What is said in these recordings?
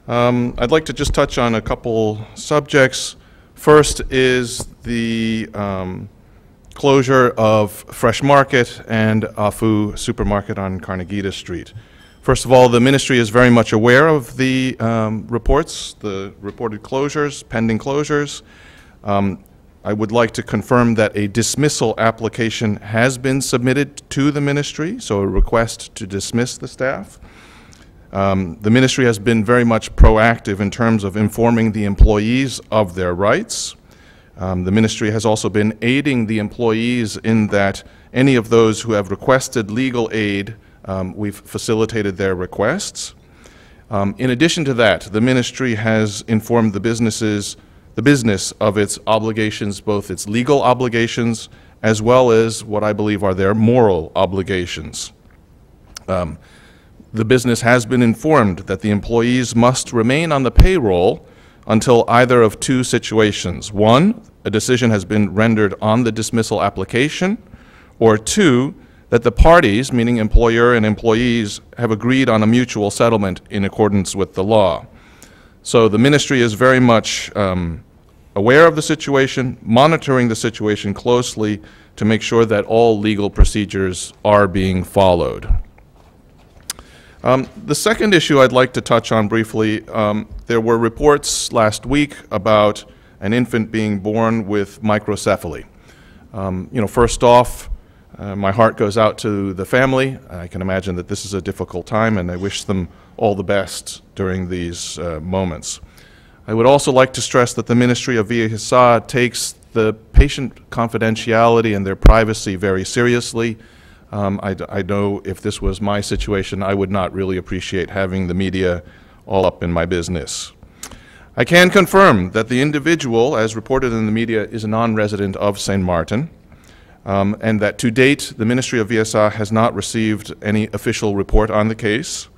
I'd like to just touch on a couple subjects. First is the closure of Fresh Market and Afu Supermarket on Carnegie Street. First of all, the ministry is very much aware of the reports, the reported closures, pending closures. I would like to confirm that a dismissal application has been submitted to the ministry, so a request to dismiss the staff. The ministry has been very much proactive in terms of informing the employees of their rights. The ministry has also been aiding the employees in that any of those who have requested legal aid, we've facilitated their requests. In addition to that, the ministry has informed the business of its obligations, both its legal obligations as well as what I believe are their moral obligations. The business has been informed that the employees must remain on the payroll until either of two situations. One, a decision has been rendered on the dismissal application, or two, that the parties, meaning employer and employees, have agreed on a mutual settlement in accordance with the law. So the ministry is very much aware of the situation, monitoring the situation closely to make sure that all legal procedures are being followed. The second issue I'd like to touch on briefly, there were reports last week about an infant being born with microcephaly. First off, my heart goes out to the family. I can imagine that this is a difficult time, and I wish them all the best during these moments. I would also like to stress that the Ministry of Via Hisa takes the patient confidentiality and their privacy very seriously. I know if this was my situation, I would not really appreciate having the media all up in my business. I can confirm that the individual, as reported in the media, is a non-resident of St. Martin, and that to date, the Ministry of Via Hisa has not received any official report on the case.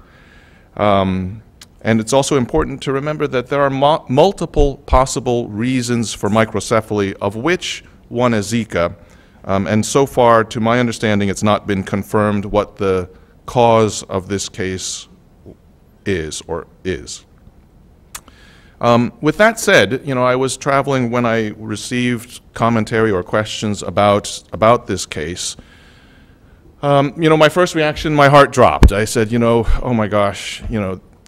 And it's also important to remember that there are multiple possible reasons for microcephaly, of which one is Zika. And so far, to my understanding, it's not been confirmed what the cause of this case is or is. With that said, I was traveling when I received commentary or questions about this case. My first reaction, my heart dropped. I said, oh my gosh,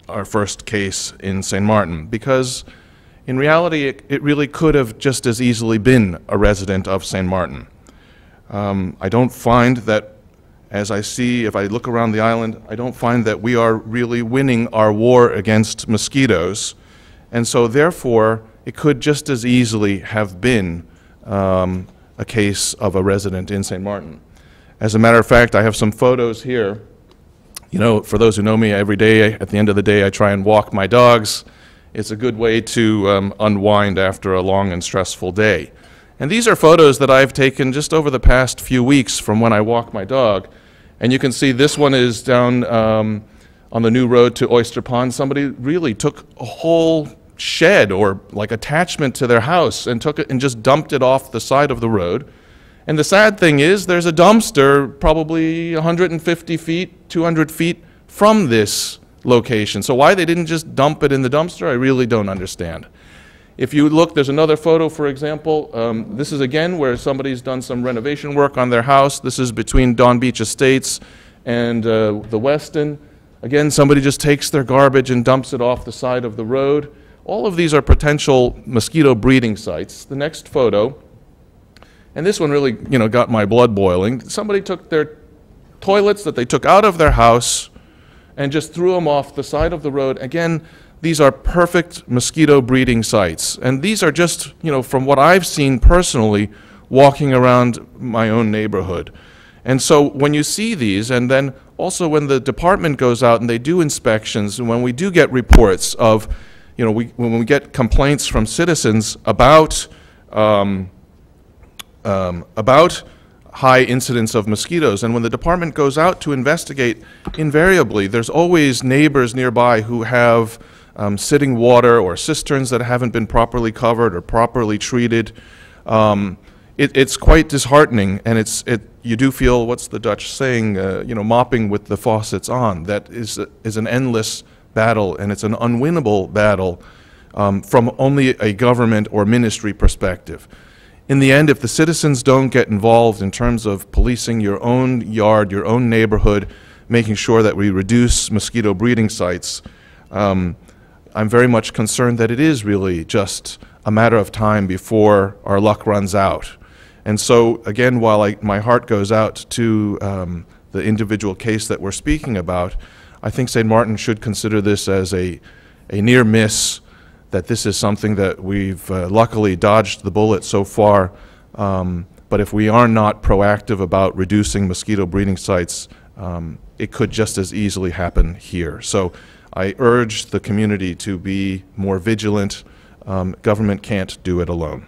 our first case in St. Martin, because in reality, it really could have just as easily been a resident of St. Martin. I don't find that, as I see, if I look around the island, I don't find that we are really winning our war against mosquitoes. And so therefore, it could just as easily have been a case of a resident in St. Martin. As a matter of fact, I have some photos here. For those who know me, every day, at the end of the day, I try and walk my dogs. It's a good way to unwind after a long and stressful day. And these are photos that I've taken just over the past few weeks from when I walk my dog. And you can see this one is down on the new road to Oyster Pond. Somebody really took a whole shed or like attachment to their house and took it and just dumped it off the side of the road. And the sad thing is there's a dumpster probably 150 feet, 200 feet from this location. So why they didn't just dump it in the dumpster, I really don't understand. If you look, there's another photo, for example. This is again where somebody's done some renovation work on their house. This is between Don Beach Estates and the Westin. Again, somebody just takes their garbage and dumps it off the side of the road. All of these are potential mosquito breeding sites. The next photo, and this one really, got my blood boiling. Somebody took their toilets that they took out of their house and just threw them off the side of the road. Again, these are perfect mosquito breeding sites. And these are just, from what I've seen personally, walking around my own neighborhood. And so when you see these, and then also when the department goes out and they do inspections, and when we do get reports of, when we get complaints from citizens about high incidence of mosquitoes, and when the department goes out to investigate, invariably there's always neighbors nearby who have sitting water or cisterns that haven't been properly covered or properly treated. It's quite disheartening, and you do feel, what's the Dutch saying, mopping with the faucets on. That is an endless battle, and it's an unwinnable battle from only a government or ministry perspective. In the end, if the citizens don't get involved in terms of policing your own yard, your own neighborhood, making sure that we reduce mosquito breeding sites, I'm very much concerned that it is really just a matter of time before our luck runs out. And so, again, while my heart goes out to the individual case that we're speaking about, I think St. Martin should consider this as a near miss, that this is something that we've luckily dodged the bullet so far. But if we are not proactive about reducing mosquito breeding sites, it could just as easily happen here. So I urge the community to be more vigilant. Government can't do it alone.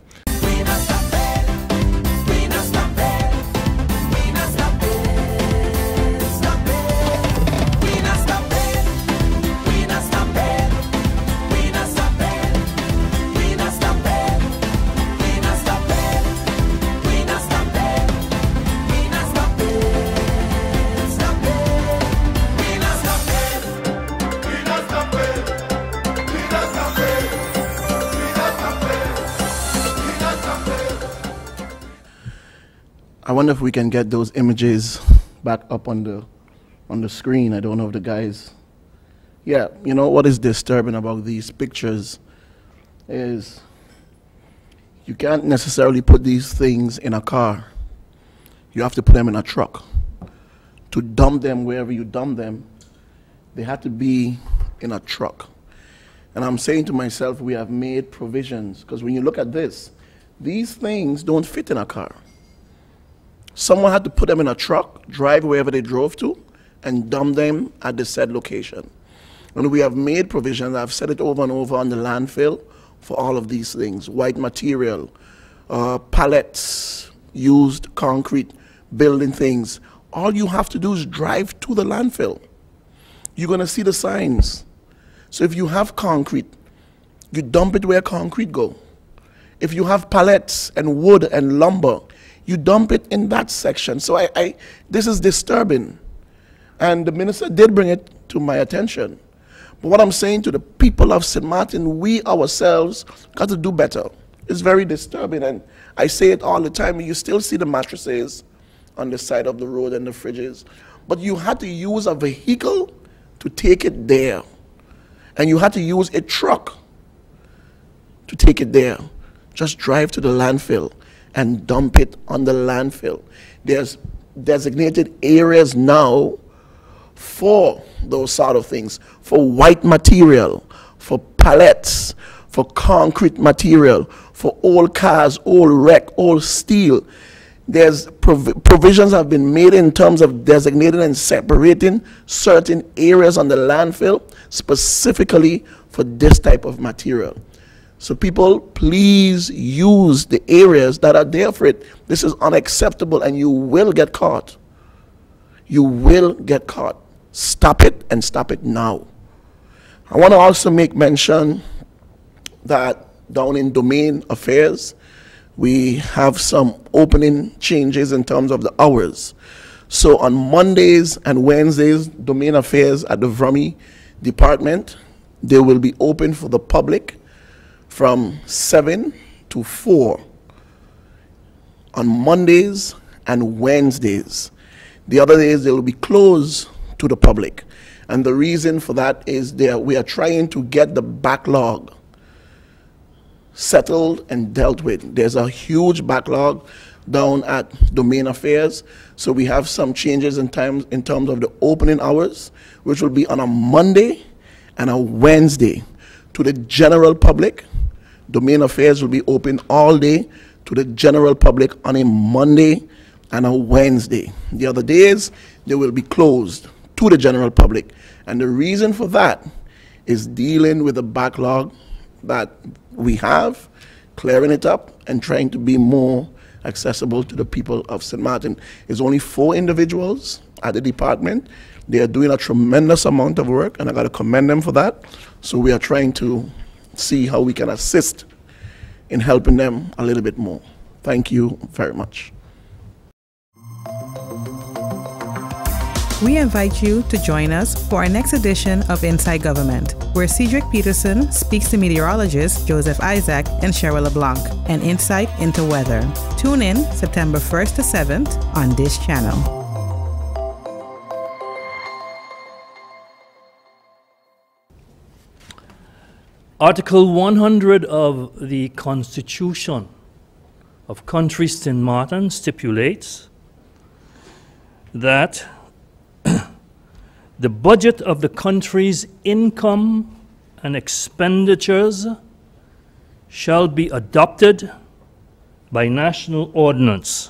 I wonder if we can get those images back up on the screen. I don't know if the guys, yeah, you know what is disturbing about these pictures is you can't necessarily put these things in a car. You have to put them in a truck. To dump them wherever you dump them, they have to be in a truck. And I'm saying to myself, we have made provisions, because when you look at this, these things don't fit in a car. Someone had to put them in a truck, drive wherever they drove to, and dump them at the said location. And we have made provisions, I've said it over and over, on the landfill for all of these things. White material, pallets, used concrete, building things. All you have to do is drive to the landfill. You're going to see the signs. So if you have concrete, you dump it where concrete go. If you have pallets and wood and lumber, you dump it in that section. So this is disturbing. And the minister did bring it to my attention. But what I'm saying to the people of St. Martin, we ourselves got to do better. It's very disturbing, and I say it all the time. You still see the mattresses on the side of the road and the fridges. But you had to use a vehicle to take it there. And you had to use a truck to take it there. Just drive to the landfill and dump it on the landfill. There's designated areas now for those sort of things, for white material, for pallets, for concrete material, for old cars, old wreck, old steel. There's provisions have been made in terms of designating and separating certain areas on the landfill specifically for this type of material. So people, please use the areas that are there for it. This is unacceptable, and you will get caught. You will get caught. Stop it, and stop it now. I want to also make mention that down in Domain Affairs, we have some opening changes in terms of the hours. So on Mondays and Wednesdays, Domain Affairs at the Vrummy Department, they will be open for the public from 7 to 4 on Mondays and Wednesdays. The other days they will be closed to the public. And the reason for that is we are trying to get the backlog settled and dealt with. There's a huge backlog down at Domain Affairs. So we have some changes in terms of the opening hours, which will be on a Monday and a Wednesday to the general public. Domain Affairs will be open all day to the general public on a Monday and a Wednesday. The other days, they will be closed to the general public. And the reason for that is dealing with the backlog that we have, clearing it up, and trying to be more accessible to the people of St. Martin. It's only 4 individuals at the department. They are doing a tremendous amount of work, and I got to commend them for that. So we are trying to see how we can assist in helping them a little bit more. Thank you very much. We invite you to join us for our next edition of Inside Government, where Cedric Peterson speaks to meteorologists Joseph Isaac and Cheryl LeBlanc, an insight into weather. Tune in September 1st to 7th on this channel. Article 100 of the Constitution of Country St. Martin stipulates that the budget of the country's income and expenditures shall be adopted by national ordinance.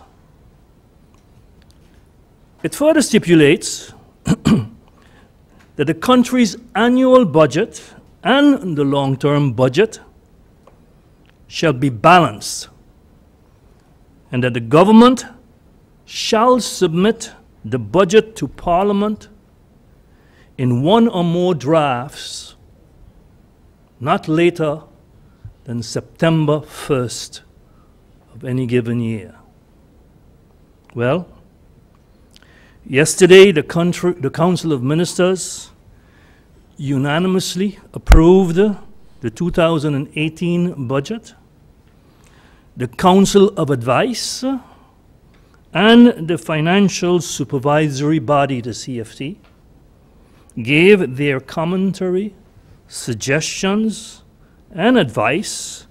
It further stipulates that the country's annual budget and the long-term budget shall be balanced, and that the government shall submit the budget to Parliament in one or more drafts, not later than September 1st of any given year. Well, yesterday the Council of Ministers unanimously approved the 2018 budget. The Council of Advice and the Financial Supervisory Body, the CFT, gave their commentary, suggestions, and advice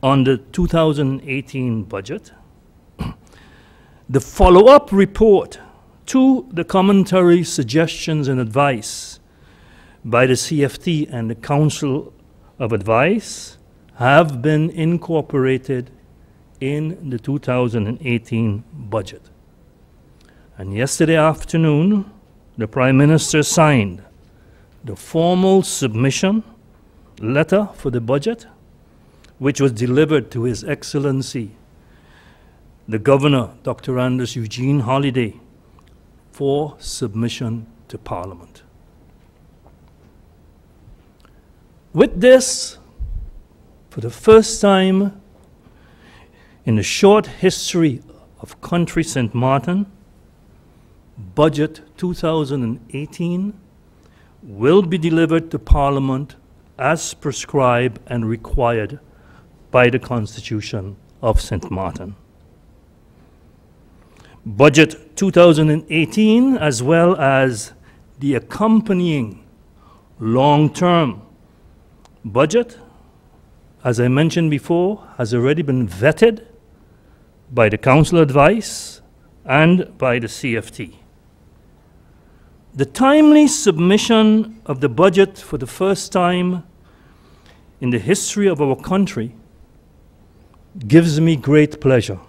on the 2018 budget. The follow-up report to the commentary, suggestions, and advice by the CFT and the Council of Advice have been incorporated in the 2018 budget. And yesterday afternoon, the Prime Minister signed the formal submission letter for the budget, which was delivered to His Excellency, the Governor, Dr. Anders Eugene Holliday, for submission to Parliament. With this, for the first time in the short history of Country St. Martin, Budget 2018 will be delivered to Parliament as prescribed and required by the Constitution of St. Martin. Budget 2018, as well as the accompanying long-term budget, as I mentioned before, has already been vetted by the Council of Advice and by the CFT. The timely submission of the budget for the first time in the history of our country gives me great pleasure,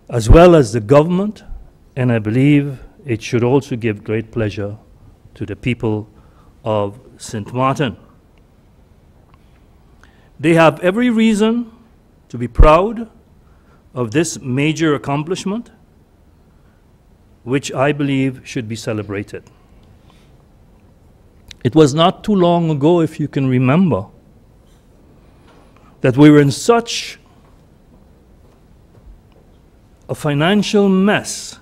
as well as the government, and I believe it should also give great pleasure to the people of St. Martin. They have every reason to be proud of this major accomplishment, which I believe should be celebrated. It was not too long ago, if you can remember, that we were in such a financial mess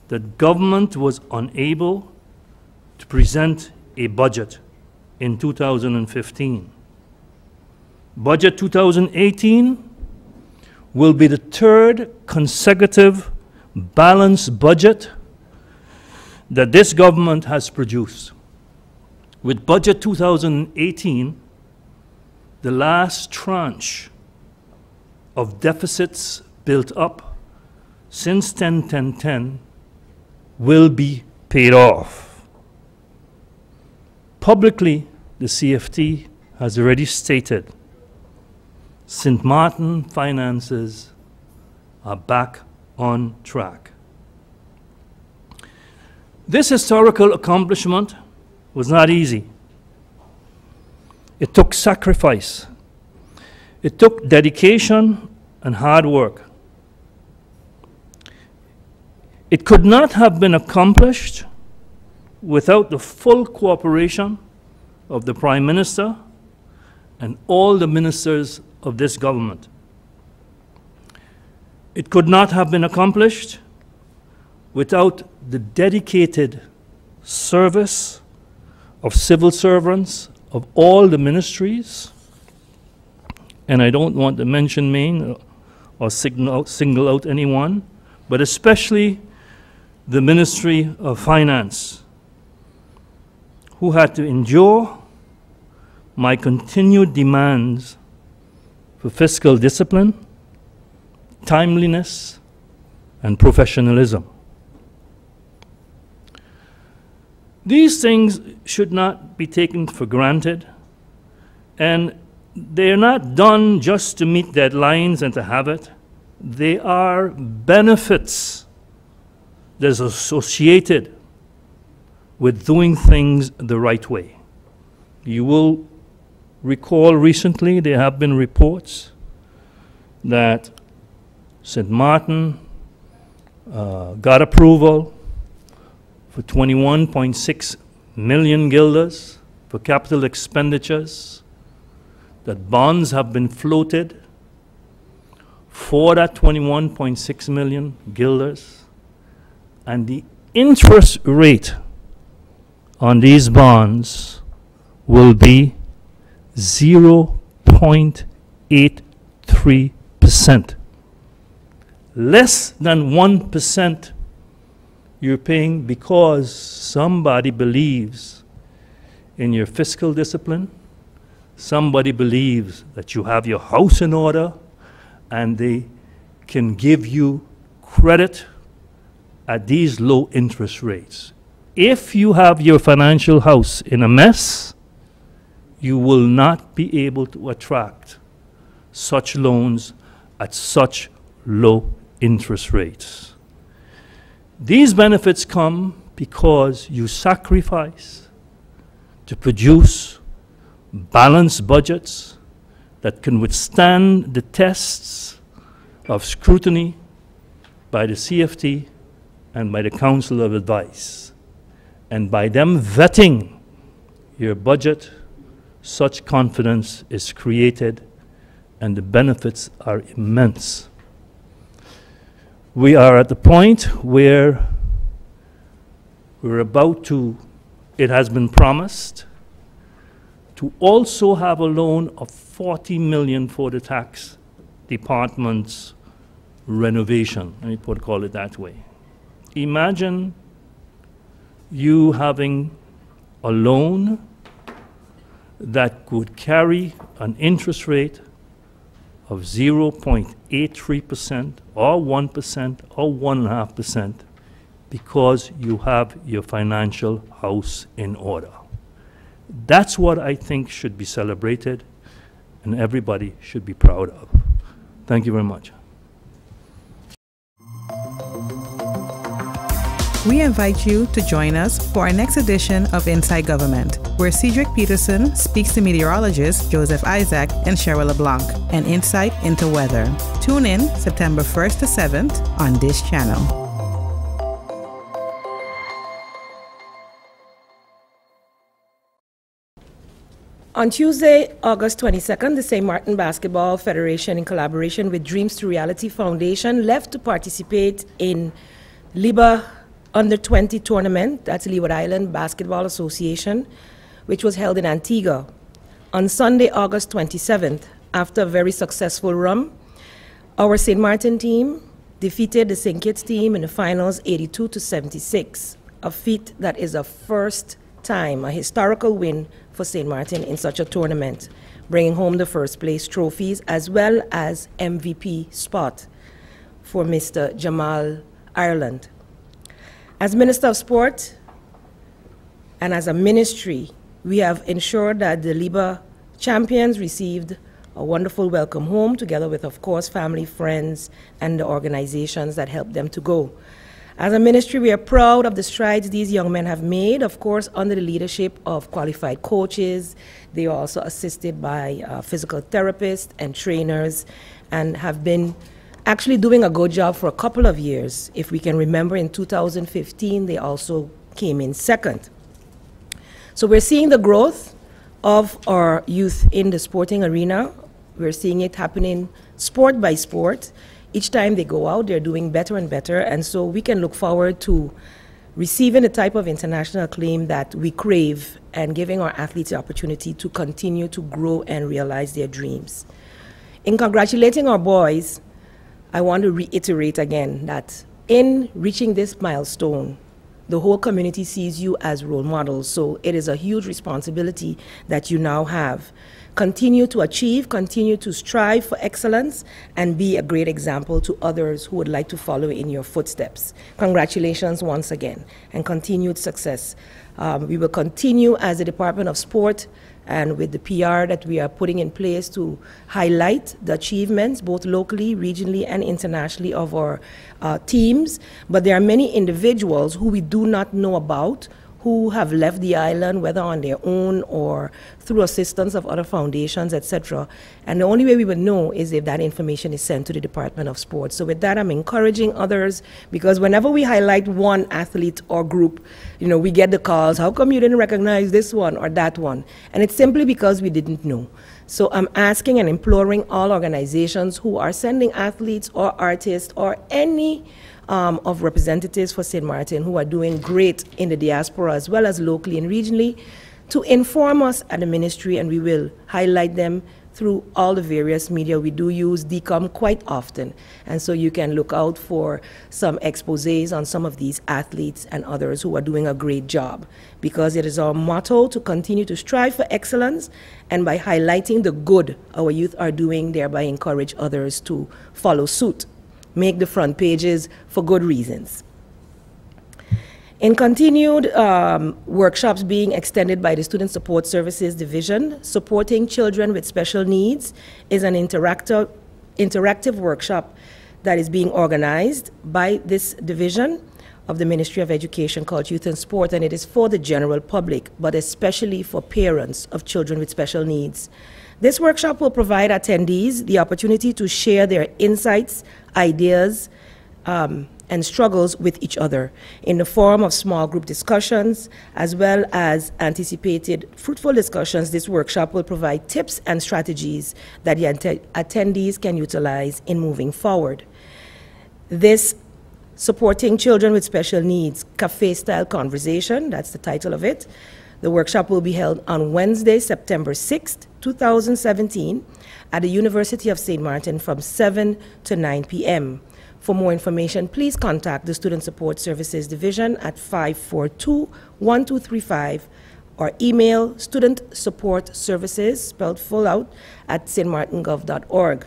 that government was unable to present a budget in 2015. Budget 2018 will be the third consecutive balanced budget that this government has produced. With Budget 2018, the last tranche of deficits built up since 10-10-10 will be paid off. Publicly, the CFT has already stated St. Martin finances are back on track. This historical accomplishment was not easy. It took sacrifice. It took dedication and hard work. It could not have been accomplished without the full cooperation of the Prime Minister and all the ministers of this government. It could not have been accomplished without the dedicated service of civil servants of all the ministries, and I don't want to mention Maine or single out anyone, but especially the Ministry of Finance, who had to endure my continued demands for fiscal discipline, timeliness, and professionalism. These things should not be taken for granted, and they're not done just to meet deadlines and to have it. They are benefits that are associated with doing things the right way. You will recall recently there have been reports that St. Martin got approval for 21.6 million guilders for capital expenditures, that bonds have been floated for that 21.6 million guilders, and the interest rate on these bonds will be 0.83%. Less than 1% you're paying because somebody believes in your fiscal discipline, somebody believes that you have your house in order, and they can give you credit at these low interest rates. If you have your financial house in a mess, you will not be able to attract such loans at such low interest rates. These benefits come because you sacrifice to produce balanced budgets that can withstand the tests of scrutiny by the CFT and by the Council of Advice. And by them vetting your budget, such confidence is created and the benefits are immense. We are at the point where we're about to, it has been promised, to also have a loan of 40 million for the tax department's renovation. Let me call it that way. Imagine you having a loan that could carry an interest rate of 0.83% or 1% or 1.5% because you have your financial house in order. That's what I think should be celebrated and everybody should be proud of. Thank you very much. We invite you to join us for our next edition of Inside Government, where Cedric Peterson speaks to meteorologists Joseph Isaac and Cheryl LeBlanc, an insight into weather. Tune in September 1st to 7th on this channel. On Tuesday, August 22nd, the St. Martin Basketball Federation, in collaboration with Dreams to Reality Foundation, left to participate in LIBA Under-20 tournament, that's Leeward Island Basketball Association, which was held in Antigua. On Sunday, August 27th, after a very successful run, our St. Martin team defeated the St. Kitts team in the finals 82-76, a feat that is a first time, a historical win for St. Martin in such a tournament, bringing home the first place trophies as well as MVP spot for Mr. Jamal Ireland. As Minister of Sport and as a ministry, we have ensured that the LIBA champions received a wonderful welcome home, together with, of course, family, friends, and the organizations that helped them to go. As a ministry, we are proud of the strides these young men have made, of course, under the leadership of qualified coaches. They are also assisted by physical therapists and trainers and have been actually doing a good job for a couple of years. If we can remember, in 2015, they also came in second. So we're seeing the growth of our youth in the sporting arena. We're seeing it happening sport by sport. each time they go out, they're doing better and better. And so we can look forward to receiving the type of international acclaim that we crave and giving our athletes the opportunity to continue to grow and realize their dreams. In congratulating our boys, I want to reiterate again that in reaching this milestone, the whole community sees you as role models, so it is a huge responsibility that you now have. Continue to achieve, continue to strive for excellence, and be a great example to others who would like to follow in your footsteps. Congratulations once again, and continued success. We will continue as the Department of Sport and with the PR that we are putting in place to highlight the achievements, both locally, regionally, and internationally of our teams. But there are many individuals who we do not know about, who have left the island, whether on their own or through assistance of other foundations, etc. And the only way we would know is if that information is sent to the Department of Sports. So with that, I'm encouraging others, because whenever we highlight one athlete or group, you know, we get the calls, how come you didn't recognize this one or that one? And it's simply because we didn't know. So I'm asking and imploring all organizations who are sending athletes or artists or any of representatives for St. Martin who are doing great in the diaspora as well as locally and regionally to inform us at the ministry, and we will highlight them through all the various media. We do use DCOM quite often, and so you can look out for some exposés on some of these athletes and others who are doing a great job, because it is our motto to continue to strive for excellence, and by highlighting the good our youth are doing, thereby encourage others to follow suit. Make the front pages for good reasons. In continued workshops being extended by the Student Support Services Division, Supporting Children with Special Needs is an interactive workshop that is being organized by this division of the Ministry of Education called Youth and Sport, and it is for the general public, but especially for parents of children with special needs. This workshop will provide attendees the opportunity to share their insights, ideas, and struggles with each other in the form of small group discussions, as well as anticipated fruitful discussions. This workshop will provide tips and strategies that the attendees can utilize in moving forward. This Supporting Children with Special Needs Cafe-Style Conversation, that's the title of it. The workshop will be held on Wednesday, September 6th, 2017, at the University of St. Martin from 7 to 9 p.m. For more information, please contact the Student Support Services Division at 542-1235 or email studentsupportservices, spelled full out, at stmartingov.org.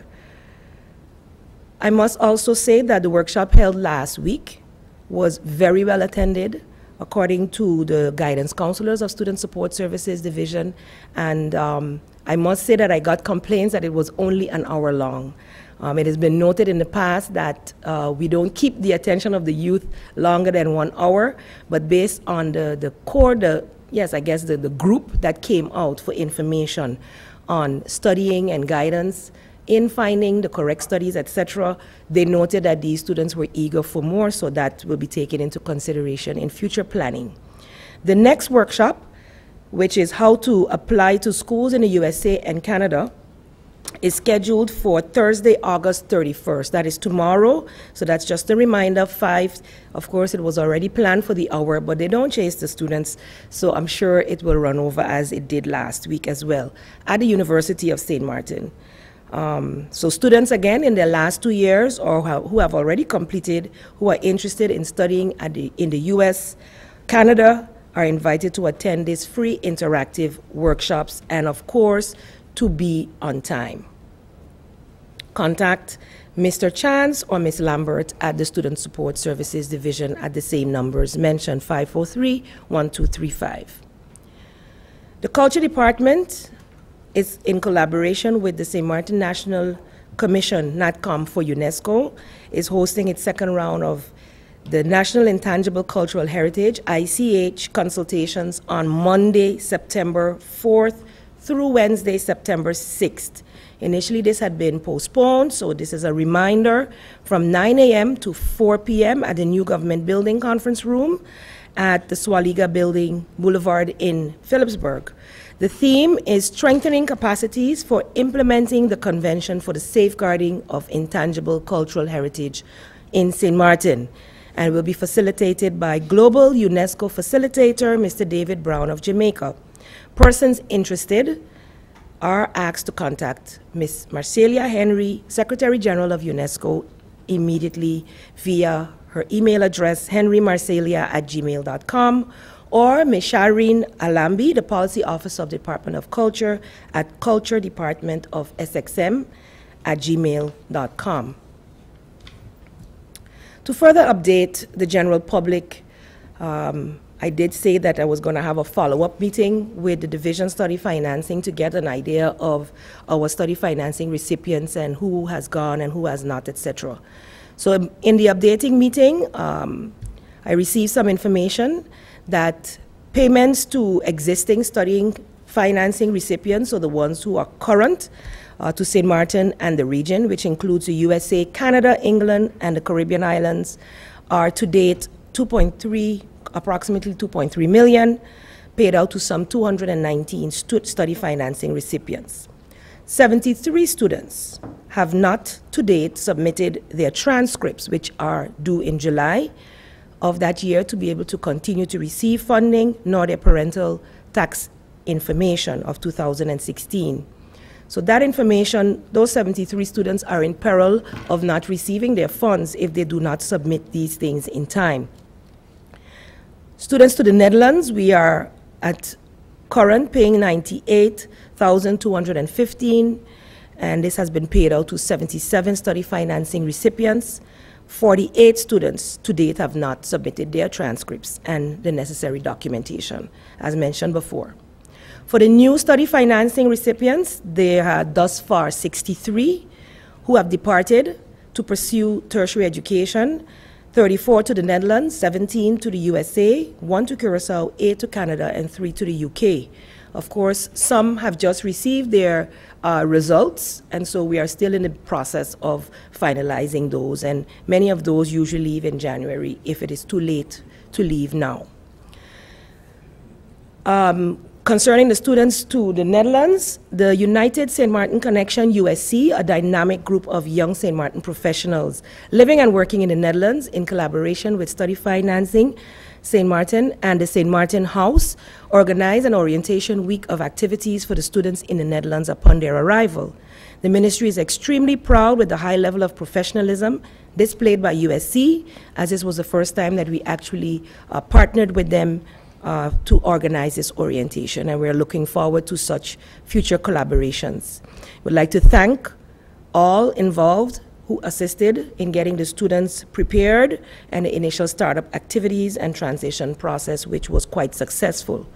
I must also say that the workshop held last week was very well attended, according to the guidance counselors of Student Support Services Division, and I must say that I got complaints that it was only an hour long. It has been noted in the past that we don't keep the attention of the youth longer than 1 hour, but based on the group that came out for information on studying and guidance in finding the correct studies, etc., they noted that these students were eager for more, so that will be taken into consideration in future planning. The next workshop, which is how to apply to schools in the USA and Canada, is scheduled for Thursday, August 31st. That is tomorrow, so that's just a reminder. 5, of course, it was already planned for the hour, but they don't chase the students, so I'm sure it will run over as it did last week as well, at the University of St. Martin. So students, again, in their last 2 years or who have already completed, who are interested in studying in the US, Canada, are invited to attend these free interactive workshops and, of course, to be on time. Contact Mr. Chance or Ms. Lambert at the Student Support Services Division at the same numbers mentioned, 543-1235. The Culture Department is in collaboration with the St. Martin National Commission, NATCOM, for UNESCO, is hosting its second round of the National Intangible Cultural Heritage, ICH, consultations on Monday, September 4th through Wednesday, September 6th. Initially, this had been postponed, so this is a reminder from 9 a.m. to 4 p.m. at the New Government Building Conference Room at the Swaliga Building Boulevard in Phillipsburg. The theme is strengthening capacities for implementing the Convention for the Safeguarding of Intangible Cultural Heritage in St. Martin, and will be facilitated by Global UNESCO Facilitator, Mr. David Brown of Jamaica. Persons interested are asked to contact Ms. Marcelia Henry, Secretary General of UNESCO, immediately via her email address, henrymarcelia@gmail.com, or Ms. Shireen Alambi, the Policy Officer of the Department of Culture at Culture Department of SXM@gmail.com. To further update the general public, I did say that I was going to have a follow-up meeting with the Division Study Financing to get an idea of our study financing recipients and who has gone and who has not, etc. So in the updating meeting, I received some information that payments to existing studying financing recipients, or the ones who are current to St. Martin and the region, which includes the USA, Canada, England, and the Caribbean islands, are to date approximately 2.3 million, paid out to some 219 study financing recipients. 73 students have not to date submitted their transcripts, which are due in July of that year, to be able to continue to receive funding, nor their parental tax information of 2016. So that information, those 73 students are in peril of not receiving their funds if they do not submit these things in time. Students to the Netherlands, we are at current paying 98,215, and this has been paid out to 77 study financing recipients. 48 students to date have not submitted their transcripts and the necessary documentation, as mentioned before. For the new study financing recipients, there are thus far 63 who have departed to pursue tertiary education, 34 to the Netherlands, 17 to the USA, 1 to Curacao, 8 to Canada, and 3 to the UK. Of course, some have just received their results, and so we are still in the process of finalizing those, and many of those usually leave in January if it is too late to leave now. Concerning the students to the Netherlands, the United St. Martin Connection USC, a dynamic group of young St. Martin professionals living and working in the Netherlands in collaboration with Study Financing St. Martin and the St. Martin House, organized an orientation week of activities for the students in the Netherlands upon their arrival. The ministry is extremely proud with the high level of professionalism displayed by USC, as this was the first time that we actually partnered with them to organize this orientation, and we're looking forward to such future collaborations. We'd like to thank all involved who assisted in getting the students prepared and the initial startup activities and transition process, which was quite successful.